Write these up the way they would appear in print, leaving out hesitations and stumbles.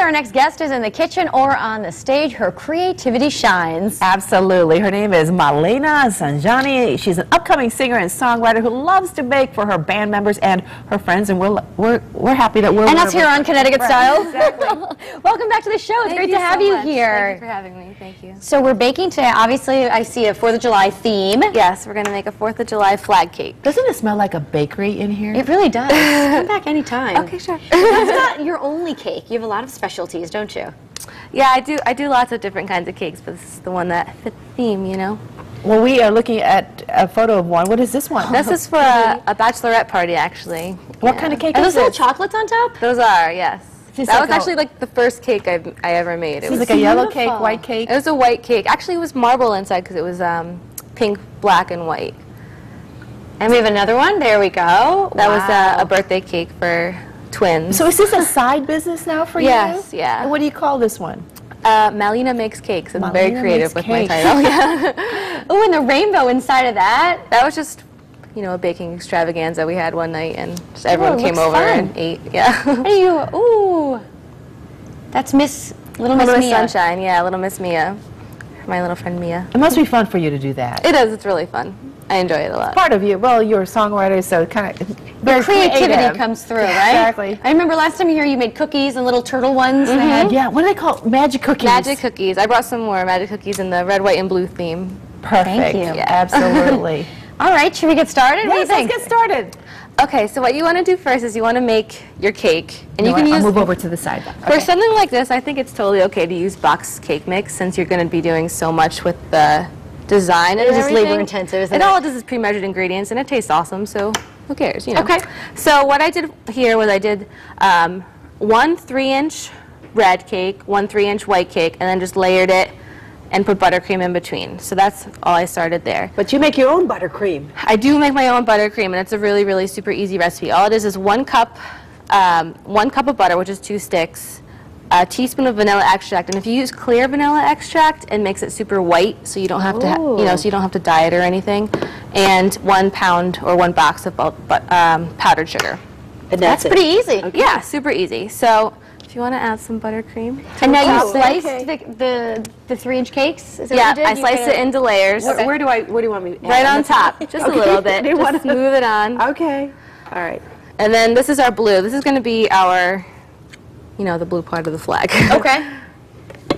our next guest is in the kitchen or on the stage, her creativity shines. Absolutely. Her name is Malena Zanjani. She's an upcoming singer and songwriter who loves to bake for her band members and her friends, and we're happy that we're and us here on Connecticut Style. Exactly. Welcome back to the show. It's great to have you here. Thank you for having me. Thank you. So we're baking today. Obviously, I see a 4th of July theme. Yes, we're going to make a 4th of July flag cake. Doesn't it smell like a bakery in here? It really does. Come back anytime. Okay, sure. That's not your only cake. You have a lot of specialties, don't you? Yeah, I do lots of different kinds of cakes, but this is the one that fit the theme, you know. Well, we are looking at a photo of one. What is this one? This is for a bachelorette party, actually. What kind of cake Are is those little this? chocolates on top? Those are, yes. Seems That like was actually like the first cake I ever made. It Seems was like a yellow beautiful. cake, white cake. It was a white cake. Actually, it was marble inside because it was pink, black, and white. And we have another one. There we go. That was a birthday cake for twins. So is this a side business now for you? Yes, yeah. And what do you call this one? Malena makes cakes. I'm very Malena creative makes with my cakes. title. Yeah. Oh, and the rainbow inside of that. That was just, you know, a baking extravaganza we had one night, and just everyone it came looks over fun. and ate. Yeah. How do you? Ooh, that's Little Miss Little Miss Mia. Sunshine, yeah, Little Miss Mia. My little friend Mia. It must be fun for you to do that. It is, it's really fun. I enjoy it a lot. Part of you. Well, you're a songwriter, so kind of The creativity creative. comes through, right? Exactly. I remember last time you were here, you made cookies and little turtle ones. They had. Yeah, what do they call magic cookies? Magic cookies. I brought some more magic cookies in the red, white, and blue theme. Perfect. Thank you. Yeah. Absolutely. All right, should we get started? What do you Yes, let's think? get started. Okay, so what you want to do first is you want to make your cake. And you No, can I'll use, move over to the side. for something like this, I think it's totally okay to use box cake mix since you're going to be doing so much with the design and It is just everything. labor intensive, isn't it? All it does is pre-measured ingredients, and it tastes awesome, so who cares, you know? Okay. So what I did here was I did one 3-inch red cake, one 3-inch white cake, and then just layered it and put buttercream in between. So that's all I started there. But you make your own buttercream. I do make my own buttercream, and it's a really, really super easy recipe. All it is 1 cup of butter, which is 2 sticks, a teaspoon of vanilla extract, and if you use clear vanilla extract, it makes it super white, so you don't have to, you know, so you don't have to dye it or anything, and 1 pound or 1 box of powdered sugar. And That's it. pretty easy. Yeah, super easy. So if you want to add some buttercream. And now you Oh, sliced okay. the 3-inch cakes? Is that Yeah, what you did? I You sliced kinda- it into layers. Where do you want me to add? Right on top, just a little bit. Do you wanna- Just smooth it on. Okay. All right. And then this is our blue. This is going to be our, you know, the blue part of the flag. Okay.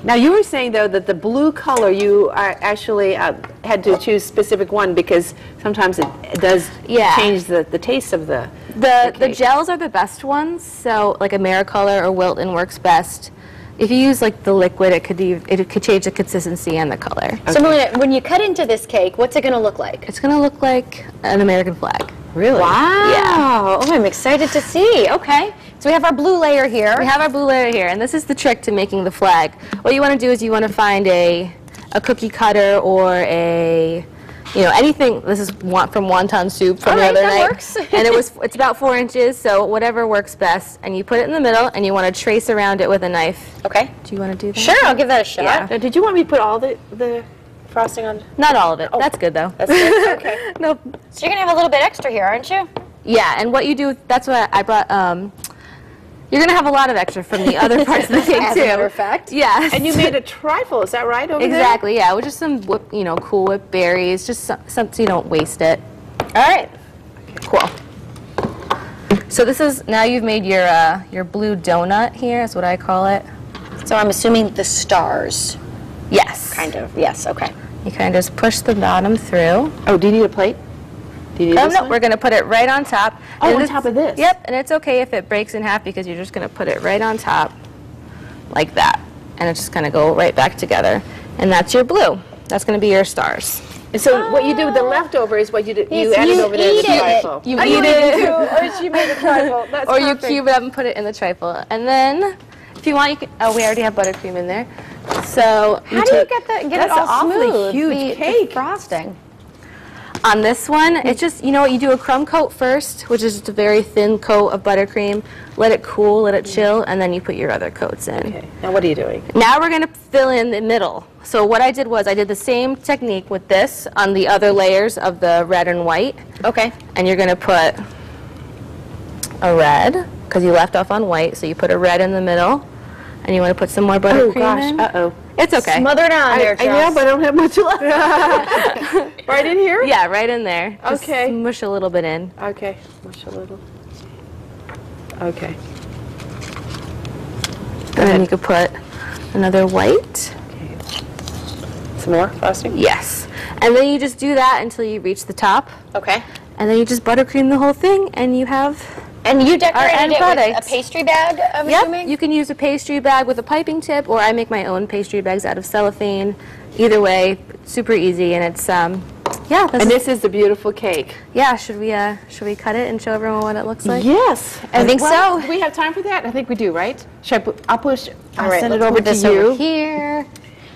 Now you were saying though that the blue color you are actually had to choose specific one because sometimes it does Yeah. change the taste of the The cake. gels are the best ones, so like Americolor or Wilton works best. If you use like the liquid, it could change the consistency and the color. So Malena, when you cut into this cake, what's it going to look like? It's going to look like an American flag. Really? Wow. Oh, I'm excited to see. Okay. So we have our blue layer here. We have our blue layer here, and this is the trick to making the flag. What you want to do is you want to find a cookie cutter or a, you know, anything. This is from wonton soup from All the right, other that night. works. And it's about 4 inches, so whatever works best. And you put it in the middle, and you want to trace around it with a knife. Okay. Do you want to do that? Sure, I'll give that a shot. Yeah. Now, did you want me to put all the frosting on? Not all of it. That's good though. That's good. Okay. Nope. So you're going to have a little bit extra here, aren't you? Yeah, and what you do, that's what I brought, you're going to have a lot of extra from the other parts of the cake As too. a matter of fact. Yes. And you made a trifle, is that right over there? Exactly, yeah, with just some Cool Whip berries, just some so you don't waste it. All right. Cool. So this is, now you've made your blue donut here, is what I call it. So I'm assuming the stars, Yes. kind of. Yes, okay. You kind of just push the bottom through. Oh, do you need a plate? Do you need this No, one? we're going to put it right on top. Oh, And on it's- top of this. Yep, and it's okay if it breaks in half because you're just going to put it right on top like that. And it's just going to go right back together. And that's your blue. That's going to be your stars. And so what you do with the leftover is what you do. You Yes, add you it over there in the eat it. trifle. You Oh, eat it. too. Or she made a trifle. That's Or you perfect. cube it up and put it in the trifle. And then, if you want, you can, oh, we already have buttercream in there. So How do you get it That's all an awfully smooth? huge the cake. frosting. on this one, it's just, you know what, you do a crumb coat first, which is just a very thin coat of buttercream. Let it cool, let it chill, and then you put your other coats in. Okay. Now what are you doing? Now we're going to fill in the middle. So what I did was I did the same technique with this on the other layers of the red and white. Okay. And you're going to put a red, because you left off on white, so you put a red in the middle, And you want to put some more buttercream in. Uh-oh. It's okay. Smother it on there, I know, but I don't have much left. Right in here? Yeah, right in there. Just Okay. smush a little bit in. Okay, mush a little. Okay. And then you could put another white. Some more frosting? Yes. And then you just do that until you reach the top. Okay. And then you just buttercream the whole thing, and you have... And you decorated end it with product. a pastry bag, I'm Yep, assuming? you can use a pastry bag with a piping tip, or I make my own pastry bags out of cellophane. Either way, super easy, and it's yeah. And this is the beautiful cake. Yeah. Should we cut it and show everyone what it looks like? Yes. I think so. Do we have time for that? I think we do, right? Should I'll push. All I'll right, send it let's over move to this you. over here.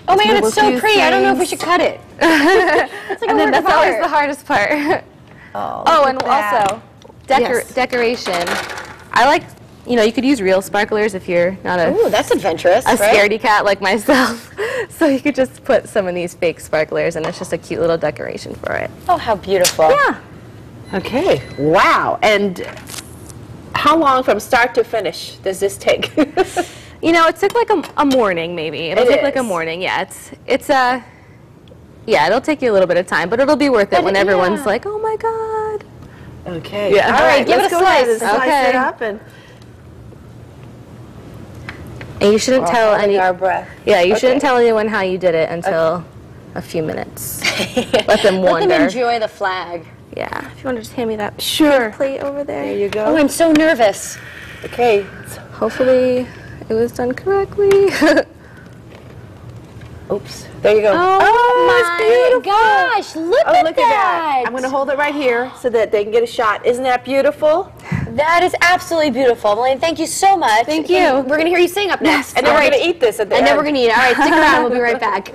Oh my God, move it's a so few pretty. I don't know if we things. should cut it. It's like And then that's always the art. hardest part. Oh, and also decoration. I like, you could use real sparklers if you're not Ooh, that's adventurous, a right? scaredy cat like myself. So you could just put some of these fake sparklers, and it's just a cute little decoration for it. Oh, how beautiful. Yeah. Okay. Wow. And how long from start to finish does this take? It took like a morning maybe. It'll It take like a is. morning. Yeah, it'll take you a little bit of time, but it'll be worth it when everyone's yeah. like, "Oh my God." Okay. Yeah. All right, give let's it a go ahead and slice. slice Okay. it up and And you shouldn't tell Holding any our breath. Yeah, you Okay. shouldn't tell anyone how you did it until a few minutes. Let them Let wonder. them enjoy the flag. Yeah. If you want to just hand me that sure. plate over there. There you Oh, go. I'm so nervous. Okay. Hopefully it was done correctly. Oops. There you go. Oh, my gosh, look Oh, at look that. at that. I'm going to hold it right here so that they can get a shot. Isn't that beautiful? That is absolutely beautiful. Malena, thank you so much. Thank you. And we're going to hear you sing up next. And then All we're right. going to eat this at the And end. then we're going to eat it. All right, stick around. We'll be right back.